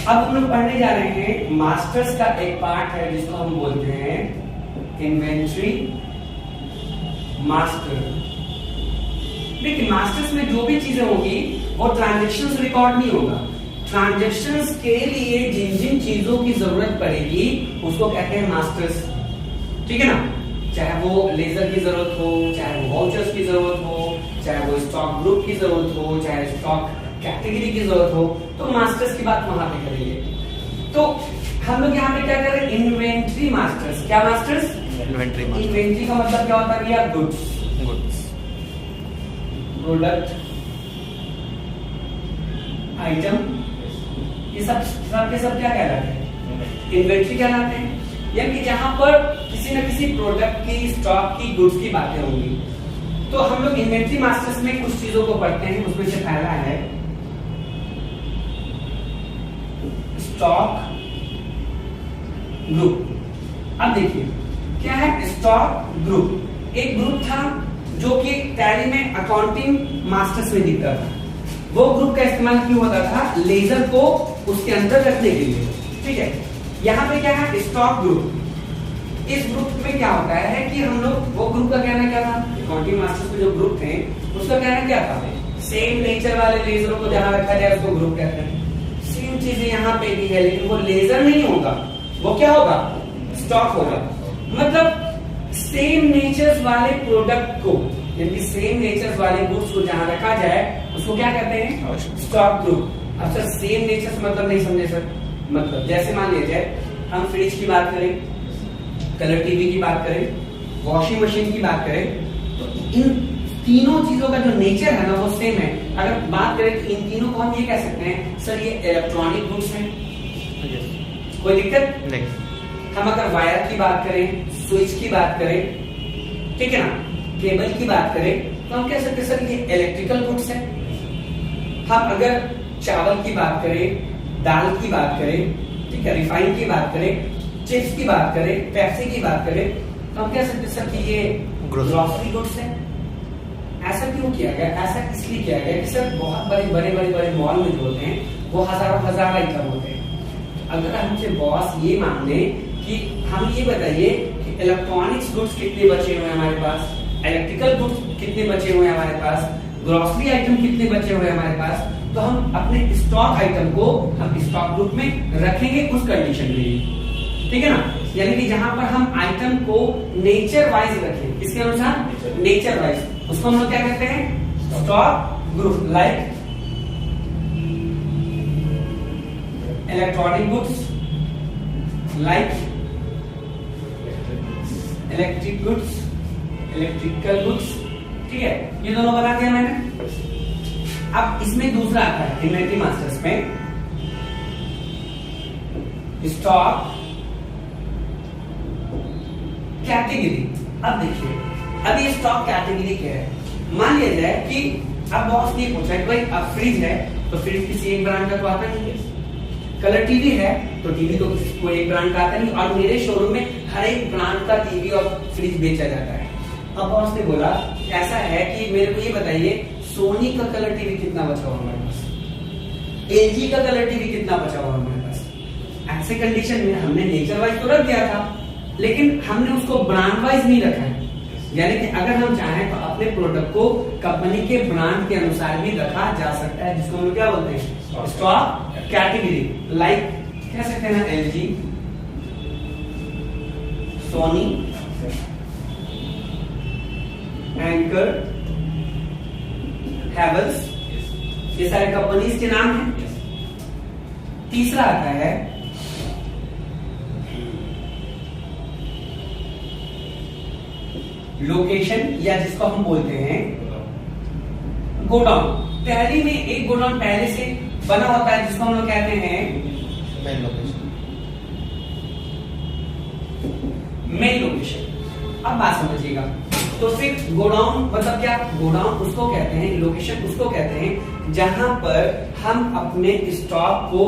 अब हम लोग पढ़ने जा रहे हैं मास्टर्स का एक पार्ट है जिसको हम बोलते हैं इन्वेंट्री मास्टर। देखिए मास्टर्स में जो भी चीजें होगी वो ट्रांजैक्शंस रिकॉर्ड नहीं होगा। ट्रांजैक्शंस के लिए जिन जिन चीजों की जरूरत पड़ेगी उसको कहते हैं मास्टर्स, ठीक है ना। चाहे वो लेजर की जरूरत हो, चाहे वो वाउचर्स की जरूरत हो, चाहे वो स्टॉक ग्रुप की जरूरत हो, चाहे स्टॉक कैटेगरी की जरूरत हो, तो मास्टर्स की बात वहां पे करेंगे। तो हम लोग यहाँ पे क्या कर रहे हैं, इन्वेंट्री मास्टर्स। क्या मास्टर्स? इन्वेंट्री। इन्वेंट्री का मतलब क्या होता है भैया? गुड्स, प्रोडक्ट, आइटम, ये सब के सब क्या कहलाते हैं? इन्वेंट्री कहलाते हैं। यानी जहां पर किसी न किसी प्रोडक्ट की, स्टॉक की, गुड्स की बातें होंगी। तो हम लोग इन्वेंट्री मास्टर्स में कुछ चीजों को पढ़ते हैं। उसमें से पहला है स्टॉक ग्रुप। अब देखिए क्या है स्टॉक ग्रुप। एक ग्रुप था जो कि टैली में अकाउंटिंग मास्टर्स में दिखता था। वो ग्रुप का इस्तेमाल क्यों होता था? लेजर को उसके अंदर रखने के लिए, ठीक है। यहाँ पे क्या है स्टॉक ग्रुप। इस ग्रुप में क्या होता है कि हम लोग, वो ग्रुप का कहना क्या था, अकाउंटिंग मास्टर्स में जो ग्रुप थे उसका कहना क्या था? सेम नेचर वाले लेजरों को जहां रखा जाए उसको ग्रुप कहते हैं। सेम चीजें यहाँ पे भी है, लेकिन वो लेजर नहीं होगा, वो क्या होगा? स्टॉक होगा। मतलब सेम नेचर्स वाले प्रोडक्ट को, यानी सेम नेचर्स वाले गुड्स को जहां रखा जाए उसको क्या कहते हैं? Stock group. अब सर सेम नेचर्स मतलब नहीं समझे सर। मतलब जैसे मान लीजिए हम फ्रिज की बात करें, कलर टीवी की बात करें, वॉशिंग मशीन की बात करें, तो इन तीनों चीजों का जो नेचर है ना वो सेम है। अगर बात करें तो इन तीनों को हम ये कह सकते हैं सर ये इलेक्ट्रॉनिक गुड्स हैं, कोई दिक्कत नहीं। हम अगर वायर की बात करें, स्विच की बात करें, ठीक है ना, केबल की बात करें, तो हम कह सकते हैं सर ये इलेक्ट्रिकल गुड्स है। हम अगर चावल की बात करें, दाल की बात करें, ठीक है, रिफाइन की बात करें, चिप्स की बात करें, पेप्सी की बात करें, तो हम कह सकते हैं सर कि ये ग्रोसरी गुड्स है। ऐसा क्यों किया गया? ऐसा इसलिए किया गया कि सर बहुत बड़े मॉल में जो होते हैं वो हजार आइटम होते हैं। अगर हमसे बॉस ये मान ले कि हम ये बताइए कि इलेक्ट्रॉनिक्स गुड्स कितने बचे हुए हैं हमारे पास, इलेक्ट्रिकल गुड्स कितने बचे हुए हैं हमारे पास, ग्रोसरी आइटम कितने बचे हुए हैं हमारे पास, तो हम अपने स्टॉक आइटम को हम स्टॉक ग्रुप में रखेंगे उस कंडीशन में, ठीक है ना। यानी कि जहां पर हम आइटम को नेचर वाइज रखें, किसके अनुसार? नेचर वाइज, उसको हम लोग क्या कहते हैं? Stock group. Like electronic goods, like electric goods, electrical goods, ठीक है, ये दोनों बता दिया मैंने। अब इसमें दूसरा आता है इन्वेंट्री मास्टर्स में स्टॉक कैटेगरी। अब देखिए अब ये स्टॉक कैटेगरी क्या है? मान लिया जाए कि अब बॉस ने पूछा कि भाई अब फ्रिज है तो फ्रिज किसी एक ब्रांड का तो आता नहीं है, कलर टीवी है तो टीवी तो कोई एक ब्रांड का आता नहीं, और मेरे शोरूम में हर एक ब्रांड का टीवी और फ्रिज बेचा जाता है। अब बॉस ने बोला ऐसा है कि मेरे को ये बताइए सोनी का कलर टीवी कितना बचा हुआ हमारे पास, एलजी का कलर टीवी कितना बचा हुआ हमारे पास। ऐसे कंडीशन में हमने नेचर वाइज तो रख दिया था, लेकिन हमने उसको ब्रांड वाइज नहीं रखा है। यानी कि अगर हम चाहें तो अपने प्रोडक्ट को कंपनी के ब्रांड के अनुसार भी रखा जा सकता है, जिसको हम लोग क्या बोलते हैं? Stock category. लाइक कह सकते हैं एलजी, सोनी, एंकर, हैवेल्स, ये सारे कंपनीज के नाम हैं। तीसरा आता है लोकेशन, या जिसको हम बोलते हैं गोडाउन। टैली में एक गोडाउन पहले से बना होता है जिसको हम लोग कहते हैं मेन लोकेशन। Main location. अब बात समझिएगा, तो फिर गोडाउन मतलब क्या? गोडाउन उसको कहते हैं, लोकेशन उसको कहते हैं जहां पर हम अपने स्टॉक को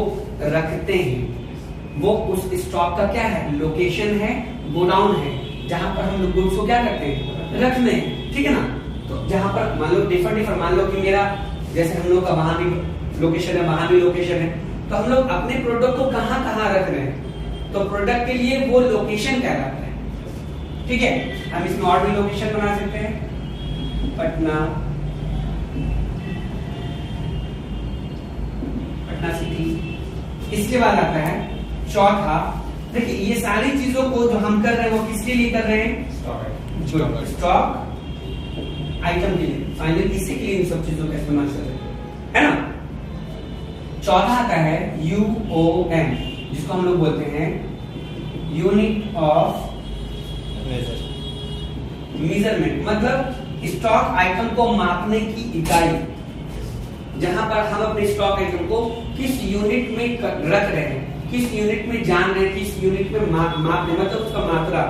रखते हैं। वो उस स्टॉक का क्या है? लोकेशन है, गोडाउन है, जहां पर हम गुड्स को क्या करते हैं? रखते हैं, ठीक है ना। तो जहां पर मान लो डिफर मान लो कि मेरा जैसे हम लोग का वहां भी लोकेशन है, वहां भी लोकेशन है, तो हम लोग अपने प्रोडक्ट को कहां कहां रख रहे हैं, तो प्रोडक्ट के लिए वो लोकेशन कहलाता है। ठीक है, हम इसमें और भी लोकेशन बना सकते हैं, पटना सिटी। इसके बाद आता है चौथा, देखिए ये सारी चीजों को जो हम कर रहे हैं वो किसके लिए कर रहे हैं, स्टॉक आइटम के लिए, फाइनल इसी के लिए इन सब चीजों का इस्तेमाल कर रहे हैं, है ना। चौथा आता है UOM, जिसको हम लोग बोलते हैं यूनिट ऑफ मेजरमेंट, मतलब स्टॉक आइटम को मापने की इकाई, जहां पर हम अपने स्टॉक आइटम को किस यूनिट में रख रहे हैं, किस यूनिट में जान रहे हैं, किस यूनिट में माप रहे हैं, मतलब उसका मात्रा।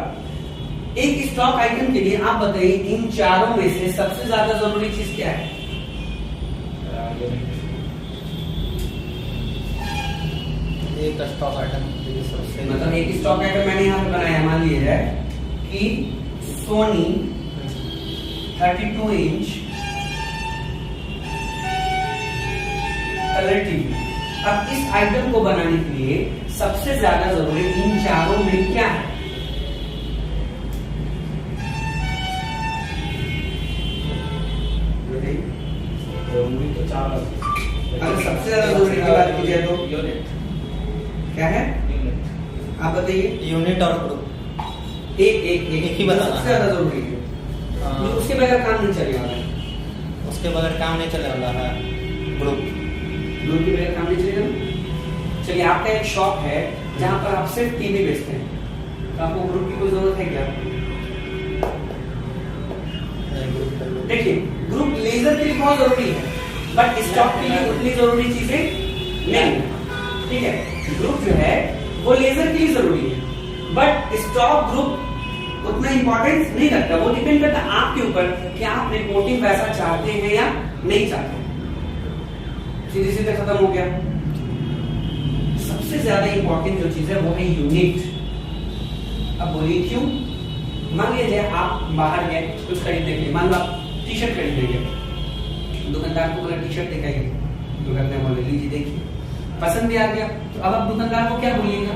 एक स्टॉक आइटम के लिए आप बताइए इन चारों में से सबसे ज्यादा जरूरी चीज क्या है? एक स्टॉक आइटम, मतलब एक स्टॉक आइटम मैंने यहाँ पे बनाया, मान लिया जाए कि सोनी 32 इंच कलर टीवी। अब इस आइटम को बनाने के लिए सबसे ज्यादा जरूरी इन चारों में क्या है? अगर सबसे ज्यादा जरूरी की बात की जाए तो क्या है, आप बताइए। यूनिट और ग्रुप, एक ही बताना सबसे ज्यादा जरूरी है, उसके बगैर काम नहीं चलेगा, उसके बगैर काम नहीं चलने वाला है। ग्रुप के बगैर काम नहीं चलेगा। चलिए, आपका एक शॉप है जहां पर आप सिर्फ टीवी बेचते हैं, तो आपको ग्रुप की कोई जरूरत है क्या? देखिए, ग्रुप लेजर के लिए बहुत जरूरी है, बट स्टॉक के लिए उतनी जरूरी चीजें नहीं है। ठीक है, ग्रुप जो है वो लेजर के लिए जरूरी है, बट स्टॉक ग्रुप उतना इंपॉर्टेंस नहीं रखता। वो डिपेंड करता है आपके ऊपर कि आप रिपोर्टिंग वैसा चाहते हैं या नहीं चाहते। सीधे सीधे खत्म हो गया। सबसे ज्यादा इंपॉर्टेंट जो चीज है वो है यूनिट। अब बोलिए क्यों? मान लीजिए आप बाहर गए कुछ खरीदने के लिए, मान लो आप टी शर्ट खरीदने गए, दुकानदार को बोला टी शर्ट दिखाइए, दुकानदार बोले लीजिए देखिए, पसंद भी आ गया, तो अब आप दुकानदार को क्या बोलिएगा?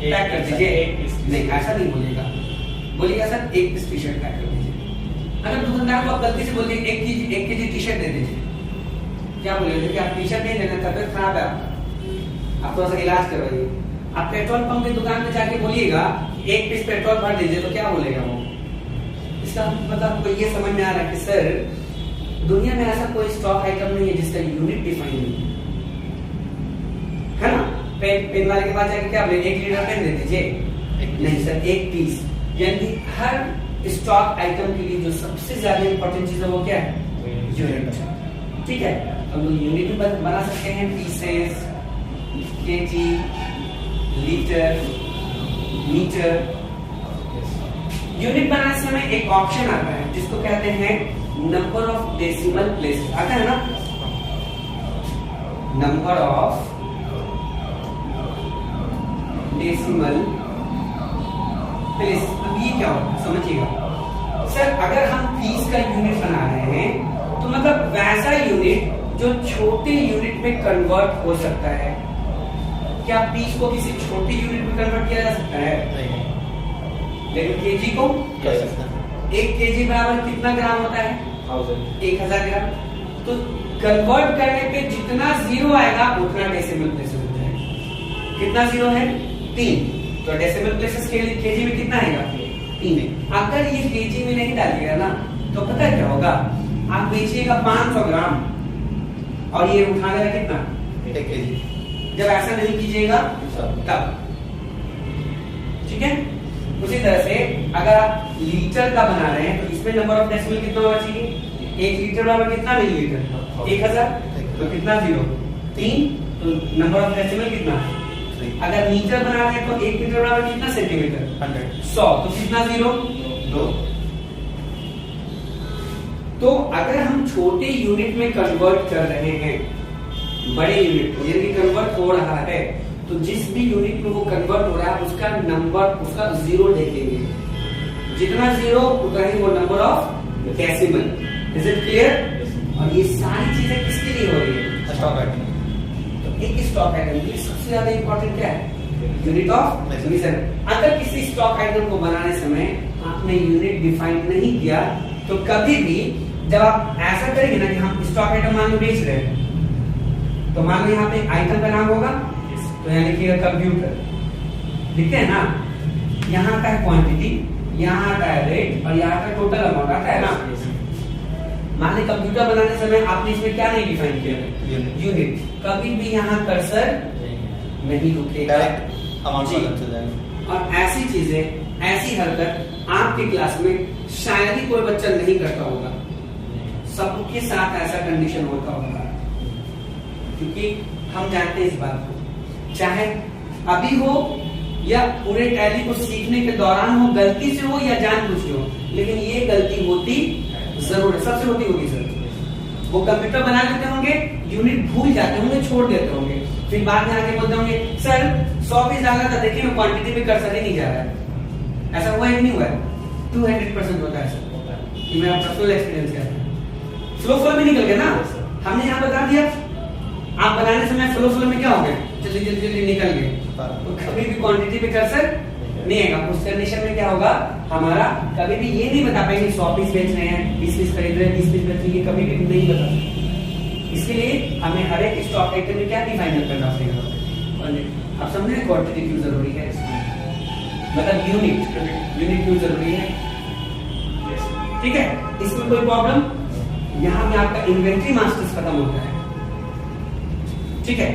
पैक कर दीजिए। नहीं, ऐसा नहीं बोलिएगा, बोलिएगा सर एक पीस टी शर्ट पैक कर दीजिए। अगर दुकानदार को आप गलती से बोलिए एक केजी टी शर्ट दे दीजिए, क्या बोलिएगा कि आप टी शर्ट नहीं लेना, तबियत खराब है आपका, आप थोड़ा सा इलाज करवाइए। आप पेट्रोल पंप की दुकान पे जाके बोलिएगा एक पीस पेट्रोल भर दीजिए, तो क्या बोलेगा वो? इसका मतलब आपको ये समझ में आ रहा है कि सर दुनिया में ऐसा कोई स्टॉक आइटम नहीं है जिसका यूनिट डिफाइन नहीं है ना। पेन वाले के पास जाके क्या बोले, 1 लीटर पेन दे दीजिए, नहीं सर एक पीस। यानी हर स्टॉक आइटम के लिए जो सबसे ज्यादा इंपॉर्टेंट चीज है वो क्या है? यूनिट। ठीक है, अब लोग यूनिट बना सकते हैं, pieces, KG, litre, metre. Unit बनाने समय एक ऑप्शन आता है जिसको कहते हैं नंबर ऑफ डेसिमल प्लेसेस। आता है ना, नंबर ऑफ डेसिमल प्लेस। अब ये क्या होगा समझिएगा। सर अगर हम 30 का यूनिट बना रहे हैं तो मतलब वैसा यूनिट जो छोटे यूनिट में कन्वर्ट हो सकता है। क्या 20 को किसी छोटे यूनिट में कन्वर्ट किया जा सकता है? नहीं। लेकिन केजी को कर सकता है। 1 केजी बराबर कितना ग्राम होता है? 1000 ग्राम। तो कन्वर्ट करने पे जितना जीरो आएगा उतना डेसिमल प्लेसेस हो जाएगा। कितना जीरो है? 3। तो डेसिमल प्लेसेस केजी में कितना आएगा? 3। अगर ये केजी में नहीं डालिएगा ना तो पता है क्या होगा, आप बेचिएगा 500 ग्राम और ये उठा लेगा कितना? 1 केजी। जब ऐसा नहीं कीजिएगा तब। ठीक है, उसी तरह से अगर आप लीटर का बना रहे हैं तो इसमें नंबर ऑफ डेसिमल कितना होना चाहिए? 1 लीटर बराबर कितना मिलीलीटर? 1000। तो कितना जीरो? 3। तो नंबर ऑफ डेसिमल कितना? अगर मीटर बना रहे हैं तो 1 मीटर बराबर कितना सेंटीमीटर? 100। तो कितना जीरो? 2। तो अगर हम छोटे यूनिट में कन्वर्ट कर रहे हैं बड़े यूनिट को, यदि कन्वर्ट हो रहा है तो जिस भी यूनिट में वो कन्वर्ट हो रहा है उसका नंबर, उसका जीरो देखेंगे। जितना जीरो उतना ही वो number of decimal. Is it clear? और ये सारी चीजें स्टॉक आइटम। तो एक स्टॉक आइटम के लिए सबसे ज्यादा इंपॉर्टेंट क्या है? Unit of measure. अगर किसी स्टॉक आइटम को बनाने समय आपने यूनिट डिफाइन नहीं किया तो कभी भी जब आप ऐसा करेंगे ना कि हम स्टॉक आइटम मान लो बेच रहे हैं, तो मान लो यहाँ पे आइटम का नाम होगा, तो यहाँ लिखिएगा कंप्यूटर, लिखते हैं ना, यहाँ का है क्वांटिटी, यहाँ का है रेट और यहाँ का टोटल अमाउंट आता है ना। मान ली कंप्यूटर बनाने समय आपने इसमें क्या नहीं डिफाइन किया? यूनिट। कभी भी यहाँ कर्सर नहीं रुकेगा, अमाउंट पता चल जाएगा। और ऐसी चीजें, ऐसी हरकत आपके क्लास में शायद ही कोई बच्चा नहीं करता होगा, सबके साथ ऐसा कंडीशन होता होगा, क्योंकि हम जानते हैं इस बात को, चाहे अभी हो या पूरे टैली को सीखने के दौरान हो, गलती से हो या जानबूझ के हो, लेकिन ये गलती होती जरूर है, सबसे होती होगी सर। वो कंप्यूटर बना लेते होंगे, यूनिट भूल जाते होंगे, छोड़ देते होंगे, फिर बाद में आके बोलते होंगे सर 100 पीस डाला था, देखिए मैं क्वांटिटी में कर्सर ही नहीं जा रहा है। ऐसा हुआ है कि नहीं हुआ है? 200% होता है सर, ये मेरा पर्सनल एक्सपीरियंस है। फ्लो में निकल गया ना, हमने यहाँ बता दिया, आप बनाने समय फ्लो में क्या हो गया, जल्दी जल्दी जल्दी निकल गए, तो कभी भी क्वांटिटी पे कर्सर नहीं आएगा। उस कंडीशन में क्या होगा हमारा, कभी भी ये नहीं बता पाएंगे 100 पीस बेच रहे हैं, 20 पीस खरीद रहे हैं, 20 पीस बेच रहे हैं, कभी भी नहीं बता सकते। इसके लिए हमें हर एक स्टॉक आइटम में क्या डिफाइन करना पड़ेगा, आप समझे क्वांटिटी क्यों जरूरी है, मतलब यूनिट क्यों जरूरी है, ठीक है। इसमें कोई प्रॉब्लम? यहाँ पे आपका इन्वेंट्री मास्टर्स खत्म होता है, ठीक है।